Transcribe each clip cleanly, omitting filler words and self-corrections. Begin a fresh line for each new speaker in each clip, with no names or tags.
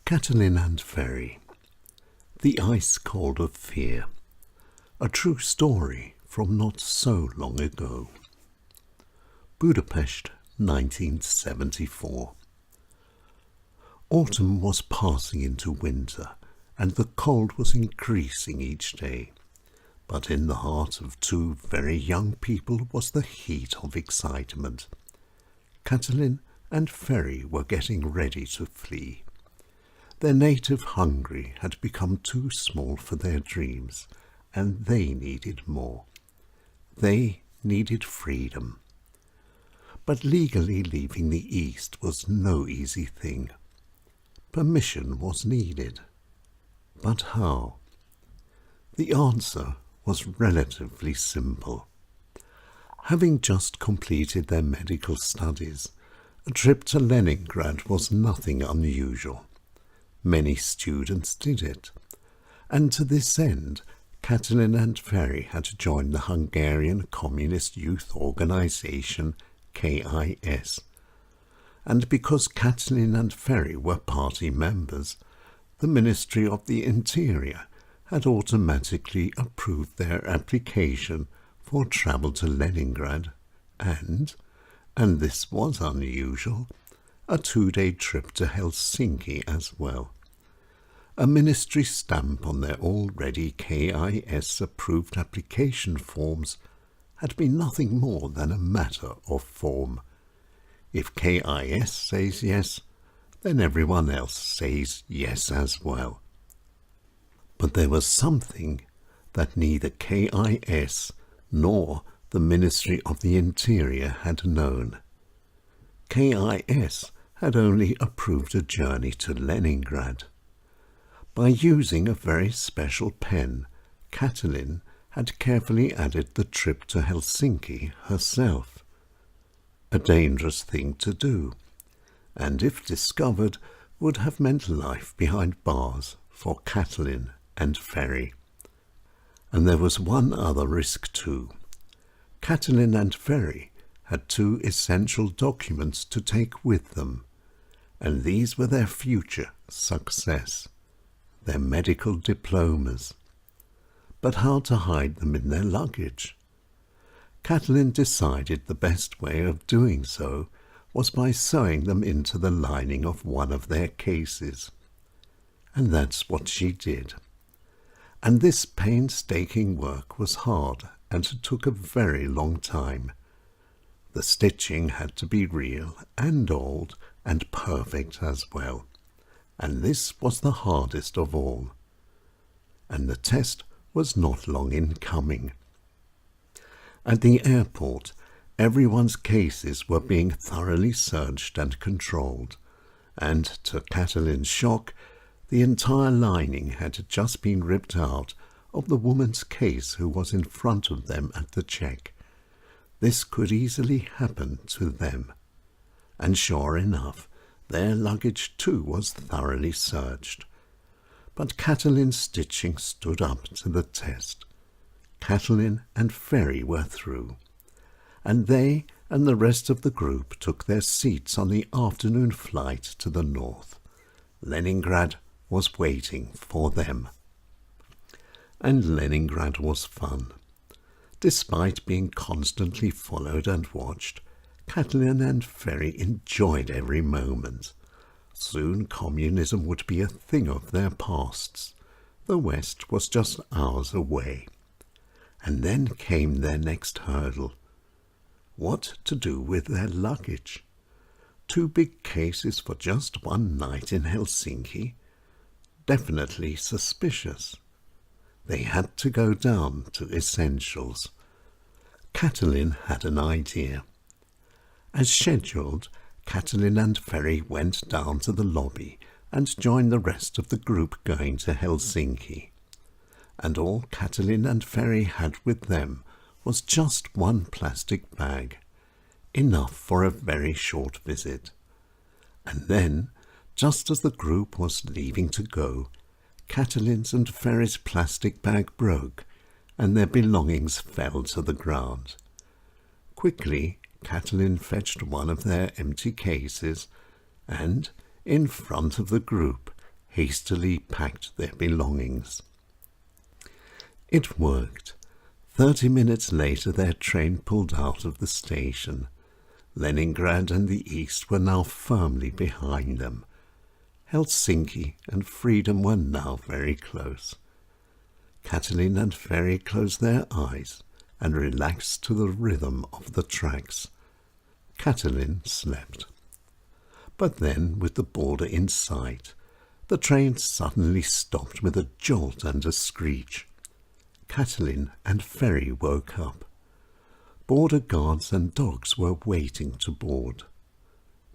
Katalin and Ferry, The Ice Cold of Fear, a true story from not so long ago. Budapest, 1974. Autumn was passing into winter, and the cold was increasing each day. But in the heart of two very young people was the heat of excitement. Katalin and Ferry were getting ready to flee. Their native Hungary had become too small for their dreams, and they needed more. They needed freedom. But legally leaving the East was no easy thing. Permission was needed. But how? The answer was relatively simple. Having just completed their medical studies, a trip to Leningrad was nothing unusual. Many students did it, and to this end, Katalin and Ferry had joined the Hungarian Communist Youth Organization, KIS. And because Katalin and Ferry were party members, the Ministry of the Interior had automatically approved their application for travel to Leningrad and this was unusual, a 2-day trip to Helsinki as well. A ministry stamp on their already KIS-approved application forms had been nothing more than a matter of form. If KIS says yes, then everyone else says yes as well. But there was something that neither KIS nor the Ministry of the Interior had known. KIS had only approved a journey to Leningrad. By using a very special pen, Katalin had carefully added the trip to Helsinki herself. A dangerous thing to do, and if discovered, would have meant life behind bars for Katalin and Ferry. And there was one other risk too. Katalin and Ferry had 2 essential documents to take with them, and these were their future success, their medical diplomas. But how to hide them in their luggage? Katalin decided the best way of doing so was by sewing them into the lining of one of their cases. And that's what she did. And this painstaking work was hard and took a very long time. The stitching had to be real and old and perfect as well. And this was the hardest of all. And the test was not long in coming. At the airport, everyone's cases were being thoroughly searched and controlled, and to Katalin's shock, the entire lining had just been ripped out of the woman's case who was in front of them at the check. This could easily happen to them. And sure enough, their luggage too was thoroughly searched. But Katalin's stitching stood up to the test. Katalin and Ferry were through, and they and the rest of the group took their seats on the afternoon flight to the north. Leningrad was waiting for them. And Leningrad was fun. Despite being constantly followed and watched, Katalin and Ferry enjoyed every moment. Soon communism would be a thing of their pasts. The West was just hours away. And then came their next hurdle. What to do with their luggage? 2 big cases for just one night in Helsinki? Definitely suspicious. They had to go down to essentials. Katalin had an idea. As scheduled, Katalin and Ferry went down to the lobby and joined the rest of the group going to Helsinki. And all Katalin and Ferry had with them was just 1 plastic bag, enough for a very short visit. And then, just as the group was leaving to go, Katalin's and Ferry's plastic bag broke, and their belongings fell to the ground. Quickly, Katalin fetched one of their empty cases, and, in front of the group, hastily packed their belongings. It worked. 30 minutes later their train pulled out of the station. Leningrad and the East were now firmly behind them. Helsinki and freedom were now very close. Katalin and Ferry closed their eyes and relaxed to the rhythm of the tracks. Katalin slept. But then, with the border in sight, the train suddenly stopped with a jolt and a screech. Katalin and Ferry woke up. Border guards and dogs were waiting to board.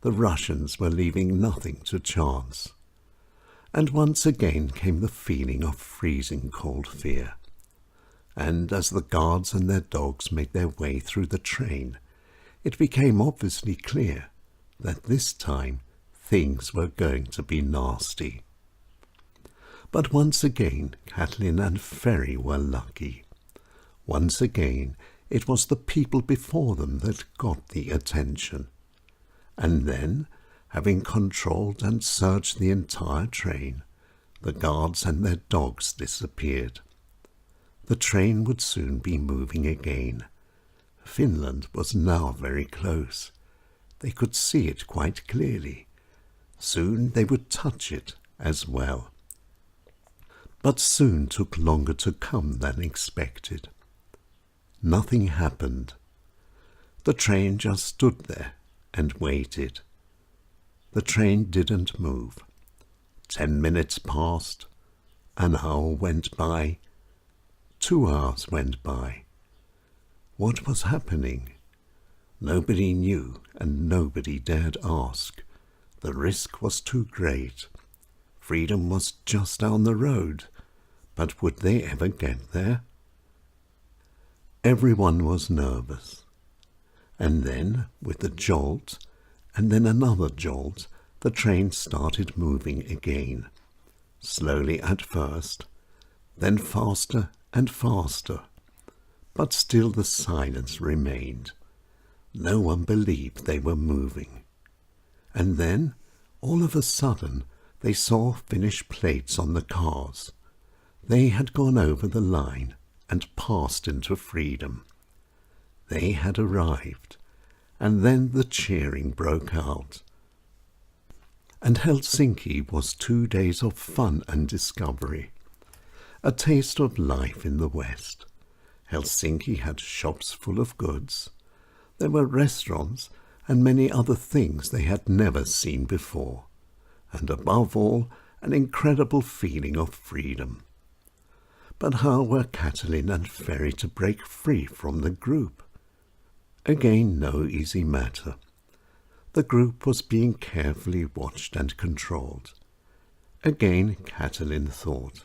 The Russians were leaving nothing to chance. And once again came the feeling of freezing cold fear. And as the guards and their dogs made their way through the train, it became obviously clear that this time things were going to be nasty. But once again Katalin and Ferry were lucky. Once again it was the people before them that got the attention. And then, having controlled and searched the entire train, the guards and their dogs disappeared. The train would soon be moving again. Finland was now very close. They could see it quite clearly. Soon they would touch it as well. But soon took longer to come than expected. Nothing happened. The train just stood there and waited. The train didn't move. 10 minutes passed. An hour went by. 2 hours went by. What was happening? Nobody knew, and nobody dared ask. The risk was too great. Freedom was just down the road, but would they ever get there? Everyone was nervous. And then, with a jolt, and then another jolt, the train started moving again. Slowly at first, then faster and faster. But still the silence remained. No one believed they were moving. And then, all of a sudden, they saw Finnish plates on the cars. They had gone over the line and passed into freedom. They had arrived, and then the cheering broke out. And Helsinki was 2 days of fun and discovery, a taste of life in the West. Helsinki had shops full of goods. There were restaurants and many other things they had never seen before, and above all, an incredible feeling of freedom. But how were Katalin and Ferry to break free from the group? Again, no easy matter. The group was being carefully watched and controlled. Again, Katalin thought.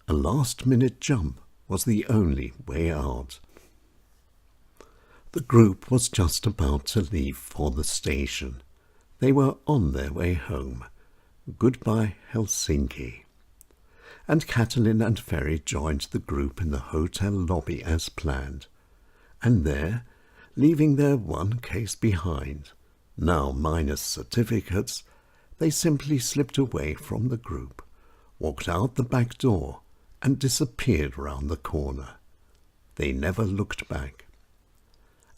A last-minute jump was the only way out. The group was just about to leave for the station. They were on their way home. Goodbye, Helsinki. And Katalin and Ferry joined the group in the hotel lobby as planned. And there, leaving their one case behind, now minus certificates, they simply slipped away from the group, walked out the back door, and disappeared round the corner. They never looked back.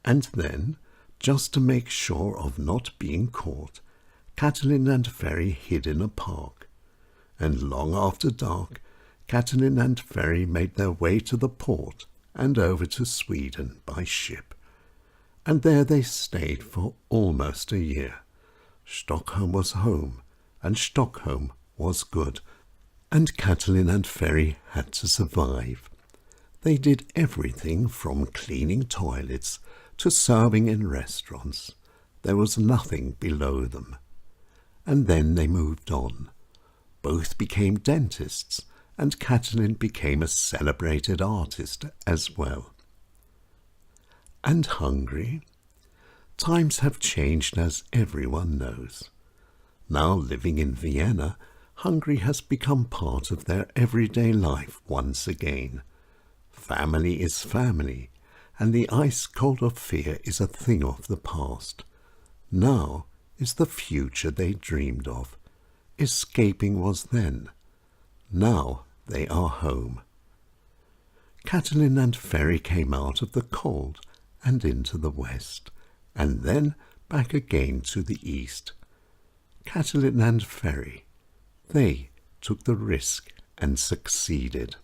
And then, just to make sure of not being caught, Katalin and Ferry hid in a park. And long after dark, Katalin and Ferry made their way to the port and over to Sweden by ship. And there they stayed for almost a year. Stockholm was home, and Stockholm was good, and Katalin and Ferry had to survive. They did everything from cleaning toilets to serving in restaurants. There was nothing below them. And then they moved on. Both became dentists, and Katalin became a celebrated artist as well. And Hungary? Times have changed, as everyone knows. Now living in Vienna, Hungary has become part of their everyday life once again. Family is family, and the ice cold of fear is a thing of the past. Now is the future they dreamed of. Escaping was then. Now they are home. Katalin and Ferry came out of the cold and into the west, and then back again to the east. Katalin and Ferry, they took the risk and succeeded.